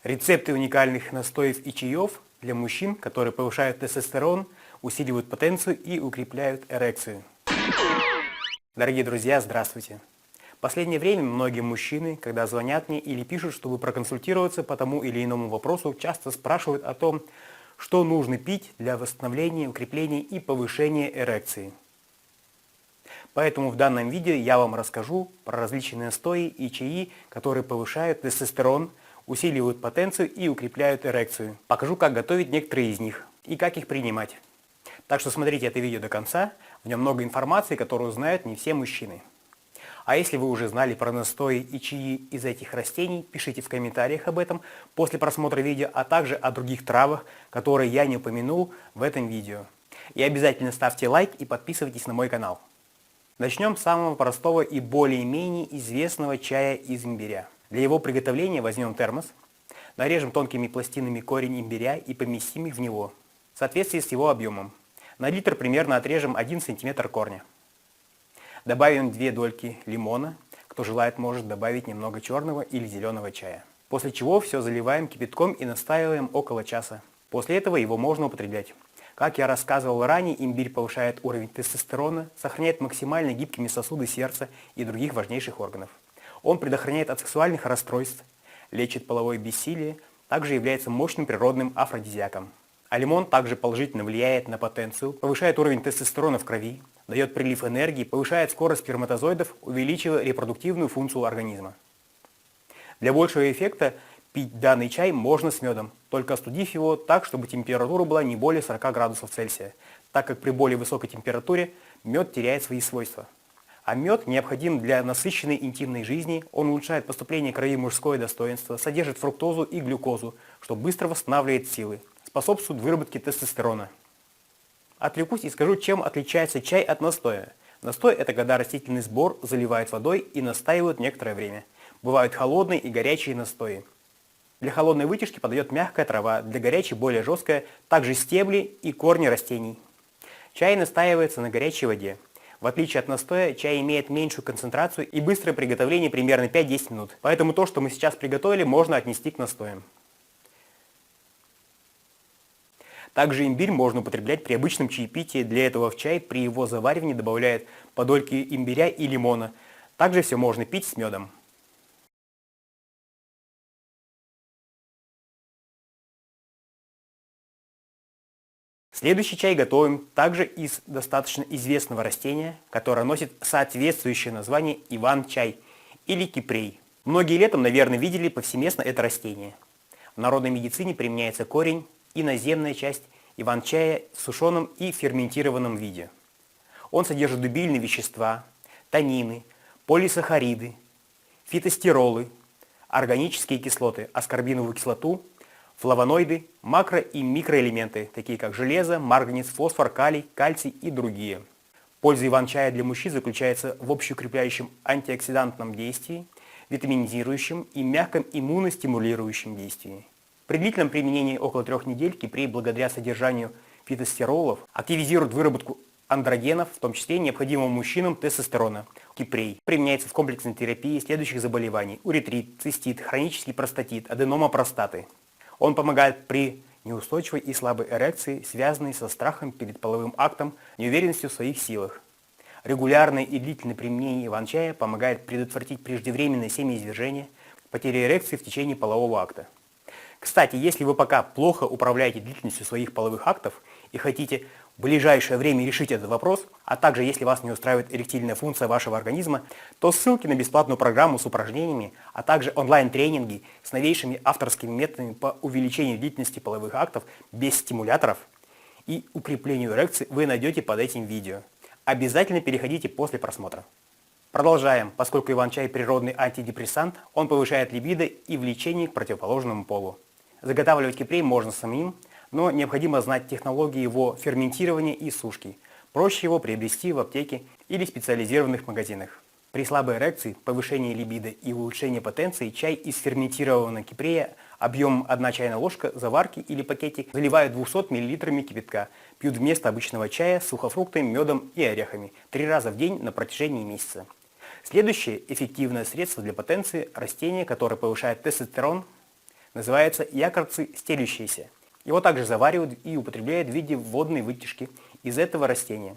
Рецепты уникальных настоев и чаев для мужчин, которые повышают тестостерон, усиливают потенцию и укрепляют эрекцию. Дорогие друзья, здравствуйте! В последнее время многие мужчины, когда звонят мне или пишут, чтобы проконсультироваться по тому или иному вопросу, часто спрашивают о том, что нужно пить для восстановления, укрепления и повышения эрекции. Поэтому в данном видео я вам расскажу про различные настои и чаи, которые повышают тестостерон, усиливают потенцию и укрепляют эрекцию. Покажу, как готовить некоторые из них и как их принимать. Так что смотрите это видео до конца, в нем много информации, которую знают не все мужчины. А если вы уже знали про настои и чаи из этих растений, пишите в комментариях об этом после просмотра видео, а также о других травах, которые я не упомянул в этом видео. И обязательно ставьте лайк и подписывайтесь на мой канал. Начнем с самого простого и более-менее известного чая из имбиря. Для его приготовления возьмем термос, нарежем тонкими пластинами корень имбиря и поместим их в него, в соответствии с его объемом. На литр примерно отрежем 1 см корня. Добавим 2 дольки лимона, кто желает, может добавить немного черного или зеленого чая. После чего все заливаем кипятком и настаиваем около часа. После этого его можно употреблять. Как я рассказывал ранее, имбирь повышает уровень тестостерона, сохраняет максимально гибкими сосуды сердца и других важнейших органов. Он предохраняет от сексуальных расстройств, лечит половое бессилие, также является мощным природным афродизиаком. А лимон также положительно влияет на потенцию, повышает уровень тестостерона в крови, дает прилив энергии, повышает скорость сперматозоидов, увеличивая репродуктивную функцию организма. Для большего эффекта пить данный чай можно с медом, только остудив его так, чтобы температура была не более 40 градусов Цельсия, так как при более высокой температуре мед теряет свои свойства. А мед необходим для насыщенной интимной жизни, он улучшает поступление крови в мужское достоинство, содержит фруктозу и глюкозу, что быстро восстанавливает силы, способствует выработке тестостерона. Отвлекусь и скажу, чем отличается чай от настоя. Настой – это когда растительный сбор заливают водой и настаивают некоторое время. Бывают холодные и горячие настои. Для холодной вытяжки подойдет мягкая трава, для горячей более жесткая, также стебли и корни растений. Чай настаивается на горячей воде. В отличие от настоя, чай имеет меньшую концентрацию и быстрое приготовление примерно 5-10 минут. Поэтому то, что мы сейчас приготовили, можно отнести к настоям. Также имбирь можно употреблять при обычном чаепитии. Для этого в чай при его заваривании добавляют по дольке имбиря и лимона. Также все можно пить с медом. Следующий чай готовим также из достаточно известного растения, которое носит соответствующее название иван-чай или кипрей. Многие летом, наверное, видели повсеместно это растение. В народной медицине применяется корень и наземная часть иван-чая в сушеном и ферментированном виде. Он содержит дубильные вещества, танины, полисахариды, фитостеролы, органические кислоты, аскорбиновую кислоту, флавоноиды, макро- и микроэлементы, такие как железо, марганец, фосфор, калий, кальций и другие. Польза иван-чая для мужчин заключается в общеукрепляющем антиоксидантном действии, витаминизирующем и мягком иммуностимулирующем действии. При длительном применении около 3 недель кипрей, благодаря содержанию фитостеролов, активизирует выработку андрогенов, в том числе необходимого мужчинам тестостерона. Кипрей применяется в комплексной терапии следующих заболеваний: уретрит, цистит, хронический простатит, аденома простаты. Он помогает при неустойчивой и слабой эрекции, связанной со страхом перед половым актом, неуверенностью в своих силах. Регулярное и длительное применение иван-чая помогает предотвратить преждевременное семяизвержение, потерю эрекции в течение полового акта. Кстати, если вы пока плохо управляете длительностью своих половых актов и хотите в ближайшее время решить этот вопрос, а также если вас не устраивает эректильная функция вашего организма, то ссылки на бесплатную программу с упражнениями, а также онлайн-тренинги с новейшими авторскими методами по увеличению длительности половых актов без стимуляторов и укреплению эрекции вы найдете под этим видео. Обязательно переходите после просмотра. Продолжаем. Поскольку иван-чай природный антидепрессант, он повышает либидо и влечение к противоположному полу. Заготавливать кипрей можно самим, но необходимо знать технологии его ферментирования и сушки. Проще его приобрести в аптеке или специализированных магазинах. При слабой эрекции, повышении либидо и улучшении потенции чай из ферментированного кипрея объемом 1 чайная ложка заварки или пакетик заливают 200 мл кипятка, пьют вместо обычного чая с сухофруктами, медом и орехами 3 раза в день на протяжении месяца. Следующее эффективное средство для потенции – растение, которое повышает тестостерон, называется якорцы стелющиеся. Его также заваривают и употребляют в виде водной вытяжки из этого растения.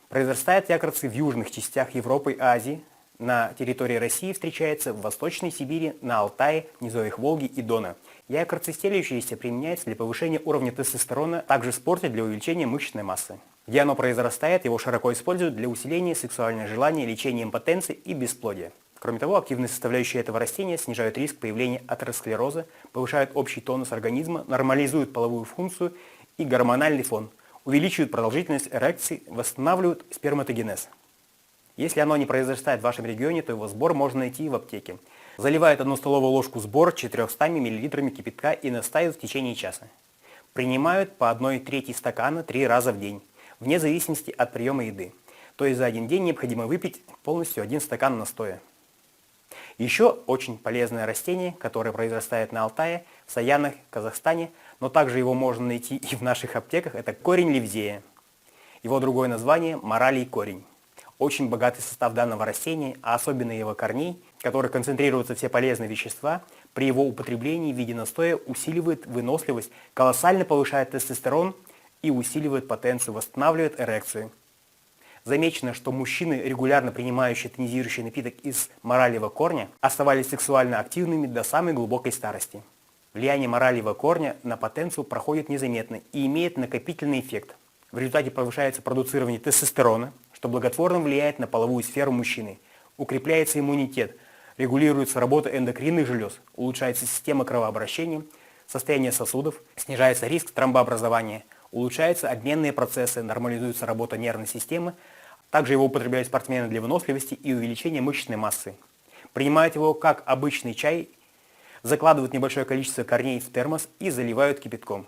Произрастают якорцы в южных частях Европы и Азии. На территории России встречается в Восточной Сибири, на Алтае, низовьях Волги и Дона. Якорцы стелющиеся применяются для повышения уровня тестостерона, также в спорте для увеличения мышечной массы. Где оно произрастает, его широко используют для усиления сексуального желания, лечения импотенции и бесплодия. Кроме того, активные составляющие этого растения снижают риск появления атеросклероза, повышают общий тонус организма, нормализуют половую функцию и гормональный фон, увеличивают продолжительность эрекции, восстанавливают сперматогенез. Если оно не произрастает в вашем регионе, то его сбор можно найти в аптеке. Заливают 1 столовую ложку сбора 400 мл кипятка и настаивают в течение часа. Принимают по 1/3 стакана 3 раза в день, вне зависимости от приема еды. То есть за один день необходимо выпить полностью 1 стакан настоя. Еще очень полезное растение, которое произрастает на Алтае, в Саянах, Казахстане, но также его можно найти и в наших аптеках, это корень ливзея. Его другое название – моралий корень. Очень богатый состав данного растения, а особенно его корней, в которых концентрируются все полезные вещества, при его употреблении в виде настоя усиливает выносливость, колоссально повышает тестостерон и усиливает потенцию, восстанавливает эрекцию. Замечено, что мужчины, регулярно принимающие тонизирующий напиток из моралиевого корня, оставались сексуально активными до самой глубокой старости. Влияние моралиевого корня на потенцию проходит незаметно и имеет накопительный эффект. В результате повышается продуцирование тестостерона, что благотворно влияет на половую сферу мужчины. Укрепляется иммунитет, регулируется работа эндокринных желез, улучшается система кровообращения, состояние сосудов, снижается риск тромбообразования, улучшаются обменные процессы, нормализуется работа нервной системы. Также его употребляют спортсмены для выносливости и увеличения мышечной массы. Принимают его как обычный чай, закладывают небольшое количество корней в термос и заливают кипятком.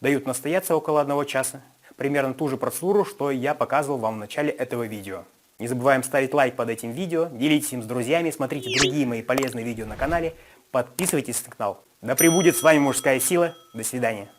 Дают настояться около 1 часа. Примерно ту же процедуру, что я показывал вам в начале этого видео. Не забываем ставить лайк под этим видео, делитесь им с друзьями, смотрите другие мои полезные видео на канале, подписывайтесь на канал. Да пребудет с вами мужская сила. До свидания.